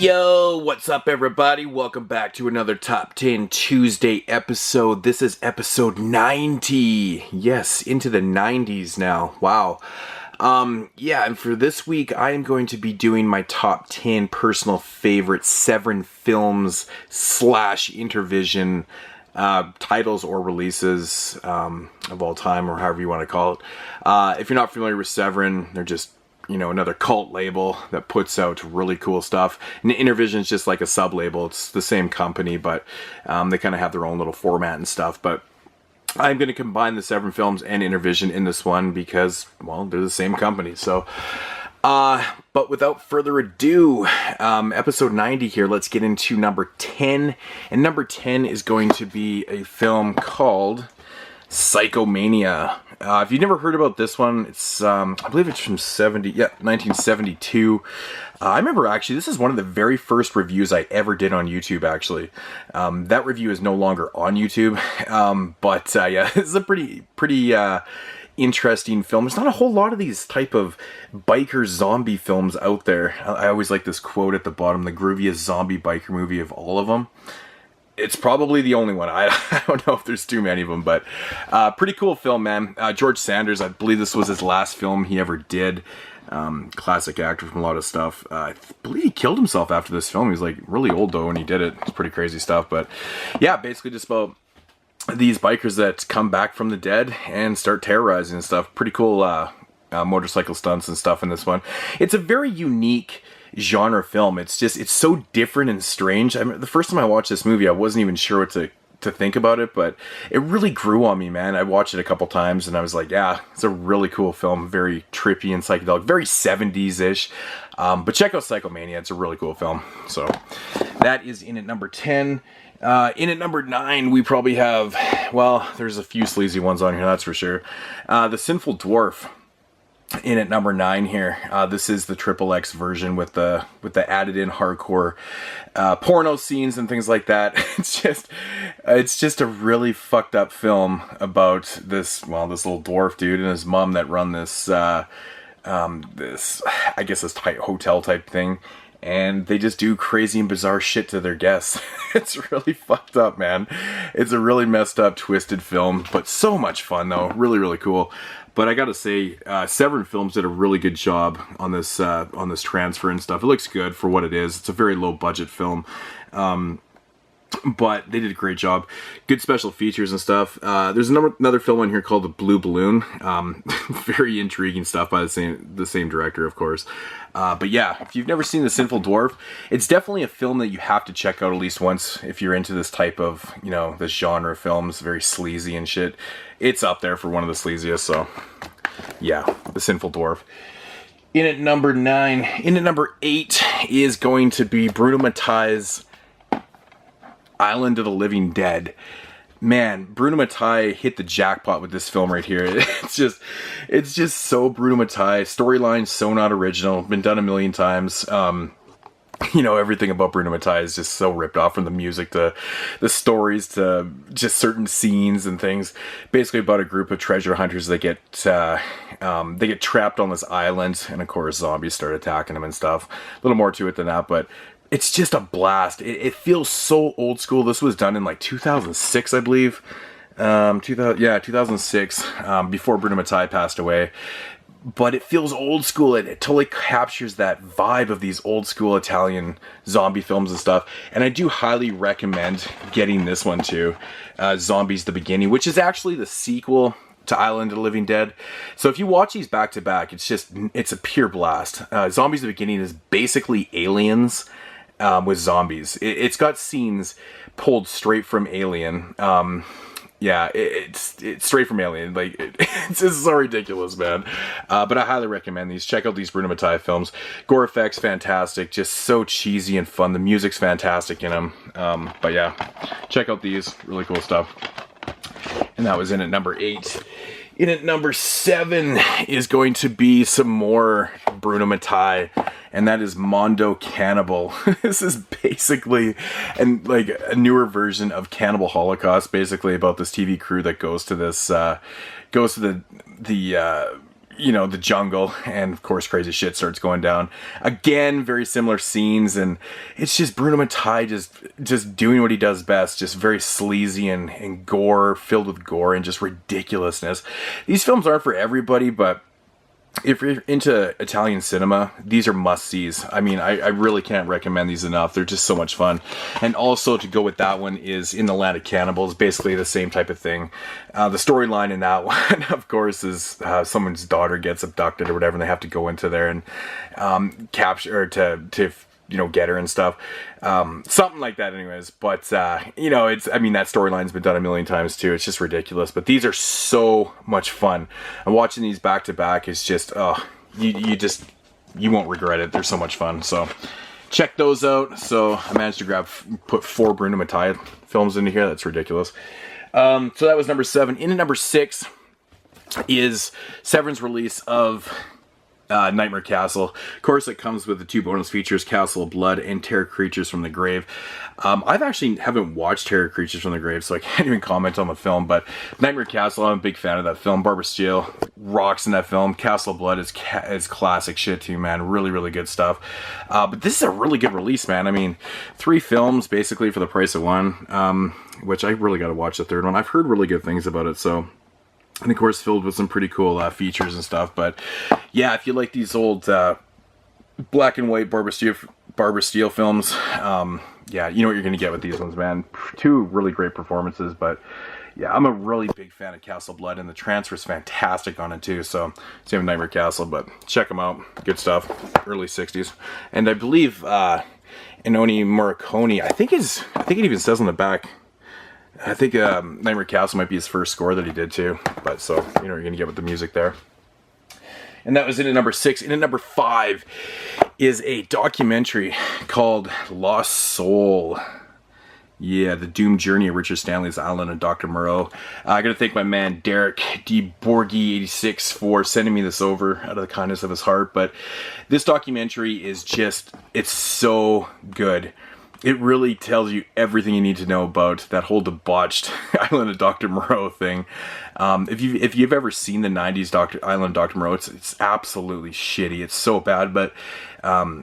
Yo, what's up everybody? Welcome back to another Top 10 Tuesday episode. This is episode 90. Yes, into the 90s now. Wow. And for this week, I am going to be doing my top 10 personal favorite Severin films / Intervision titles or releases of all time, or however you want to call it. If you're not familiar with Severin, they're just another cult label that puts out really cool stuff. And Intervision is just like a sub-label. It's the same company, but they kind of have their own little format and stuff. But I'm going to combine the Severin films and Intervision in this one because, well, they're the same company. So, but without further ado, episode 90 here, let's get into number 10. And number 10 is going to be a film called Psychomania. If you've never heard about this one, it's I believe it's from 1972. I remember actually this is one of the very first reviews I ever did on YouTube. Actually, that review is no longer on YouTube, but it's a pretty interesting film. There's not a whole lot of these type of biker zombie films out there. I always like this quote at the bottom: "The grooviest zombie biker movie of all of them." It's probably the only one. I don't know if there's too many of them, but pretty cool film, man. George Sanders, I believe this was his last film he ever did. Classic actor from a lot of stuff. I believe he killed himself after this film. He was like really old though when he did it. It's pretty crazy stuff, but yeah, basically just about these bikers that come back from the dead and start terrorizing and stuff. Pretty cool motorcycle stunts and stuff in this one. It's a very unique genre film. It's so different and strange. I mean, the first time I watched this movie, I wasn't even sure what to think about it, but it really grew on me, man. I watched it a couple times and I was like, yeah, it's a really cool film. Very trippy and psychedelic, very 70s-ish. But check out Psychomania. It's a really cool film. So that is in at number 10. In at number 9, we probably have, well, there's a few sleazy ones on here, that's for sure. The Sinful Dwarf. In at number 9 here, this is the XXX version with the added in hardcore porno scenes and things like that. It's just a really fucked up film about this little dwarf dude and his mom that run this hotel type thing, and they just do crazy and bizarre shit to their guests. It's really fucked up, man. It's a really messed up, twisted film, but so much fun though. Really, really cool. But I gotta say, Severin Films did a really good job on this transfer and stuff. It looks good for what it is. It's a very low budget film, but they did a great job. Good special features and stuff. There's another film on here called The Blue Balloon. Very intriguing stuff by the same director, of course. But yeah, if you've never seen The Sinful Dwarf, it's definitely a film that you have to check out at least once if you're into this type of, this genre of films, very sleazy and shit. It's up there for one of the sleaziest, so yeah, The Sinful Dwarf. In at number 9, in at number 8 is going to be Bruno Mattei's Island of the Living Dead. Man, Bruno Mattei hit the jackpot with this film right here. It's just so Bruno Mattei. Storyline so not original. Been done a million times. Everything about Bruno Mattei is just so ripped off, from the music to the stories to just certain scenes and things. Basically about a group of treasure hunters that get trapped on this island, and of course zombies start attacking them and stuff. A little more to it than that, but it's just a blast. It feels so old school. This was done in like 2006, I believe. 2006, before Bruno Mattei passed away. But it feels old school. It totally captures that vibe of these old school Italian zombie films and stuff. And I do highly recommend getting this one too. Zombies the Beginning, which is actually the sequel to Island of the Living Dead. So if you watch these back to back, it's a pure blast. Zombies the Beginning is basically Aliens with zombies. It's got scenes pulled straight from Alien. It's straight from Alien. Like, it's just so ridiculous, man. But I highly recommend these. Check out these Bruno Mattei films. Gore effects, fantastic. Just so cheesy and fun. The music's fantastic in them. But yeah, check out these. Really cool stuff. And that was in at number 8. In at number 7 is going to be some more Bruno Mattei, and that is Mondo Cannibal. This is basically a newer version of Cannibal Holocaust, basically about this TV crew that goes to this, the you know, the jungle, and of course crazy shit starts going down. Again, very similar scenes, and it's just Bruno Mattei just doing what he does best, just very sleazy and gore, filled with gore and just ridiculousness. These films aren't for everybody, but if you're into Italian cinema, these are must-sees. I mean, I really can't recommend these enough. They're just so much fun. And also, to go with that one, is In the Land of Cannibals. Basically the same type of thing. The storyline in that one, of course, is someone's daughter gets abducted or whatever, and they have to go into there and capture, or to you know, get her and stuff. Something like that anyways. But, you know, I mean, that storyline's been done a million times too. It's just ridiculous. But these are so much fun. And watching these back to back is just, you won't regret it. They're so much fun. So check those out. So I managed to put 4 Bruno Mattei films into here. That's ridiculous. So that was number 7. In at number 6 is Severin's release of Nightmare Castle. Of course, it comes with the 2 bonus features, Castle of Blood and Terror Creatures from the Grave. I've actually haven't watched Terror Creatures from the Grave, so I can't even comment on the film, but Nightmare Castle, I'm a big fan of that film. Barbara Steele rocks in that film. Castle of Blood is classic shit too, man. Really, really good stuff. But this is a really good release, man. I mean, 3 films basically for the price of 1, which I really got to watch the 3rd one. I've heard really good things about it, so... And of course, filled with some pretty cool features and stuff. But yeah, if you like these old black and white Barbara Steele films, yeah, you know what you're going to get with these ones, man. 2 really great performances. But yeah, I'm a really big fan of Castle Blood, and the transfer's fantastic on it too. So same with Nightmare Castle, but check them out. Good stuff. Early 60s. And I believe Ennio Morricone, I think it even says on the back, I think Nightmare Castle might be his first score that he did too. But so, you know what you're going to get with the music there. And that was in at number 6. In at number 5 is a documentary called Lost Soul. Yeah, the doomed journey of Richard Stanley's Island and Dr. Moreau. I got to thank my man Derek D. Borgie86 for sending me this over out of the kindness of his heart. But this documentary is just, it's so good. It really tells you everything you need to know about that whole debauched Island of Dr. Moreau thing. If you've ever seen the 90s Island of Dr. Moreau, it's absolutely shitty. It's so bad, but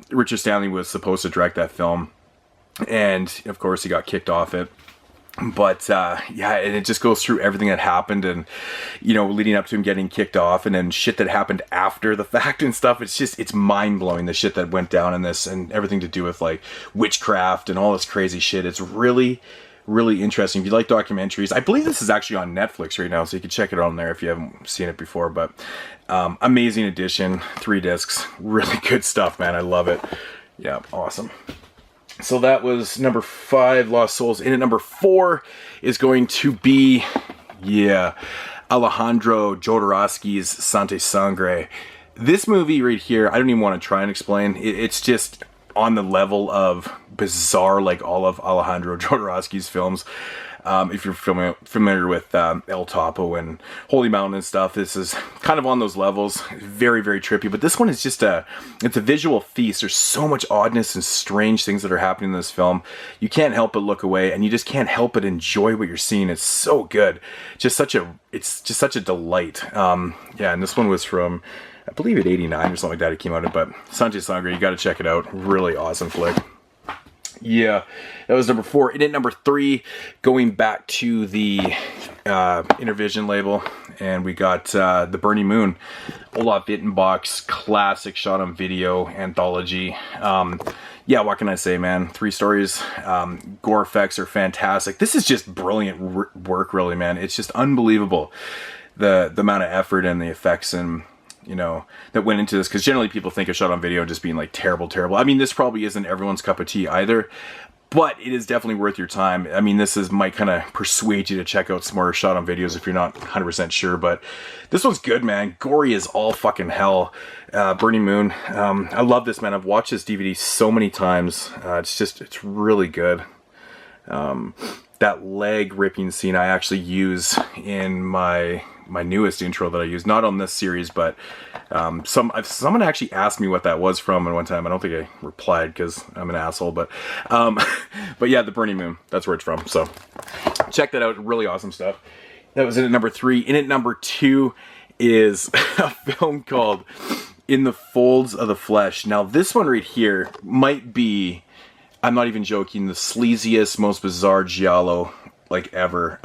Richard Stanley was supposed to direct that film, and of course he got kicked off it. But yeah, and it just goes through everything that happened, and you know, leading up to him getting kicked off, and then shit that happened after the fact and stuff. It's mind blowing, the shit that went down in this, and everything to do with like witchcraft and all this crazy shit. It's really, really interesting. If you like documentaries, I believe this is actually on Netflix right now, so you can check it out on there if you haven't seen it before. But amazing edition, 3 discs, really good stuff, man. I love it. Yeah, awesome. So that was number 5, Lost Souls. In at number 4 is going to be, yeah, Alejandro Jodorowsky's Sante Sangre. This movie right here, I don't even want to try and explain. It's just on the level of bizarre, like all of Alejandro Jodorowsky's films. If you're familiar with El Topo and Holy Mountain and stuff, this is kind of on those levels. Very, very trippy. But this one is just it's a visual feast. There's so much oddness and strange things that are happening in this film. You can't help but look away, and you just can't help but enjoy what you're seeing. It's so good. It's just such a delight. Yeah, and this one was from, I believe, at 89 or something like that it came out. But Sante Sangre, you got to check it out. Really awesome flick. Yeah, that was number 4. And at number 3, going back to the Intervision label, and we got The Burning Moon, Olaf Ittenbach's classic shot on video anthology. Yeah, what can I say, man? 3 stories. Gore effects are fantastic. This is just brilliant work, really, man. It's just unbelievable, the amount of effort and the effects and, you know, that went into this, because generally people think of shot on video just being like terrible. I mean, this probably isn't everyone's cup of tea either, but it is definitely worth your time. I mean, might kind of persuade you to check out some more shot on videos if you're not 100% sure, but this one's good, man. Gory as all fucking hell. Burning Moon. I love this, man. I've watched this DVD so many times. It's really good. That leg ripping scene I actually use in my newest intro that I use, not on this series, but someone actually asked me what that was from, and one time I don't think I replied because I'm an asshole, but yeah, The Burning Moon, that's where it's from. So check that out. Really awesome stuff. That was in at number 3. In at number 2 is a film called In the Folds of the Flesh. Now, this one right here might be, I'm not even joking, the sleaziest, most bizarre giallo like ever.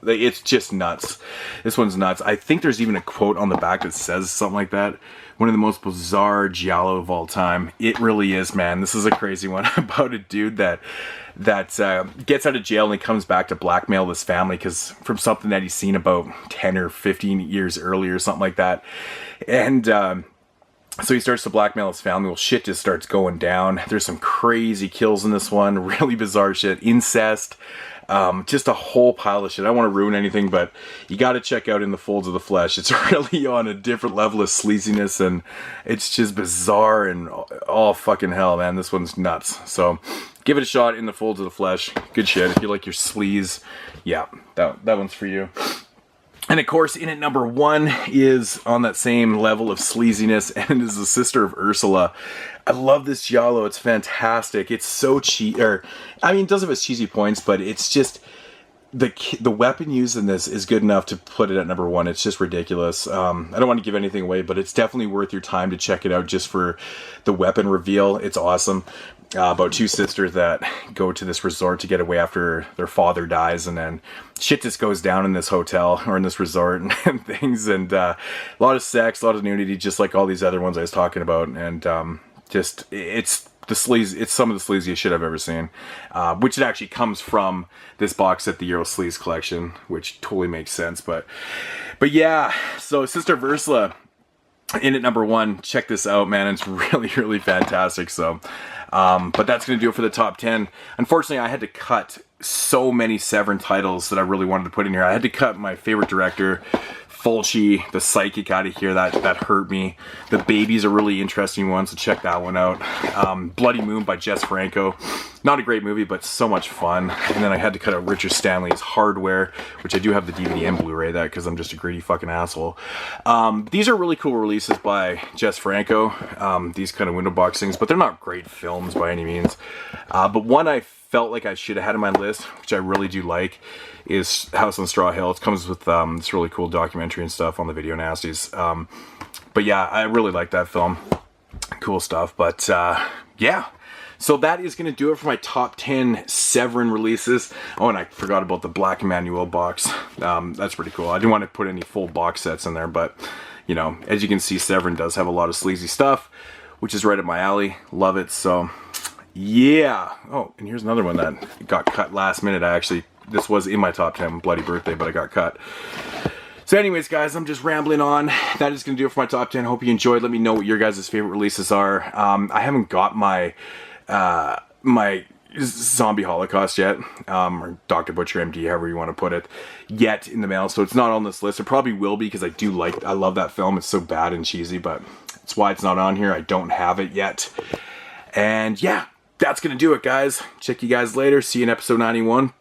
It's just nuts. This one's nuts. I think there's even a quote on the back that says something like that. One of the most bizarre giallo of all time. It really is, man. This is a crazy one about a dude that gets out of jail and he comes back to blackmail this family because from something that he's seen about 10 or 15 years earlier, something like that. And so he starts to blackmail his family. Well, shit just starts going down. There's some crazy kills in this one. Really bizarre shit. Incest. Just a whole pile of shit. I don't want to ruin anything, but you got to check out In the Folds of the Flesh. It's really on a different level of sleaziness, and it's just bizarre and all fucking hell, man. This one's nuts. So give it a shot. In the Folds of the Flesh. Good shit. If you like your sleaze, yeah, that one's for you. And of course, in at number 1 is on that same level of sleaziness, and is The Sister of Ursula. I love this giallo. It's fantastic. It's so cheesy. It does have its cheesy points, but it's just the weapon used in this is good enough to put it at number 1. It's just ridiculous. I don't want to give anything away, but it's definitely worth your time to check it out just for the weapon reveal. It's awesome. About 2 sisters that go to this resort to get away after their father dies, and then shit just goes down in this hotel or in this resort and things, and a lot of sex, a lot of nudity, just like all these other ones I was talking about, and it's some of the sleaziest shit I've ever seen, which it actually comes from this box set, the Euro Sleaze collection, which totally makes sense, but yeah, so Sister of Ursula, in at number 1, check this out, man. It's really, really fantastic. So, but that's going to do it for the top 10. Unfortunately, I had to cut so many Severin titles that I really wanted to put in here. I had to cut my favorite director, Fulci, The Psychic, out of here. That hurt me. The Baby's a really interesting one, so check that one out. Bloody Moon by Jess Franco. Not a great movie, but so much fun. And then I had to cut out Richard Stanley's Hardware, which I do have the DVD and Blu-ray that because I'm just a greedy fucking asshole. These are really cool releases by Jess Franco. These kind of window box things, but they're not great films by any means. But one I felt like I should have had on my list, which I really do like, is House on Straw Hill. It comes with this really cool documentary and stuff on the Video Nasties. But yeah, I really like that film. Cool stuff. But yeah. So that is going to do it for my top 10 Severin releases. Oh, and I forgot about the Black Emmanuel box. That's pretty cool. I didn't want to put any full box sets in there, but, you know, as you can see, Severin does have a lot of sleazy stuff, which is right up my alley. Love it. So, yeah. Oh, and here's another one that got cut last minute. This was in my top 10, Bloody Birthday, but I got cut. So anyways, guys, I'm just rambling on. That is going to do it for my top 10. Hope you enjoyed. Let me know what your guys' favorite releases are. I haven't got my Zombie Holocaust yet, or Dr. Butcher MD, however you want to put it, yet in the mail. So it's not on this list. It probably will be because I love that film. It's so bad and cheesy, but that's why it's not on here. I don't have it yet. And yeah, that's going to do it, guys. Check you guys later. See you in episode 91.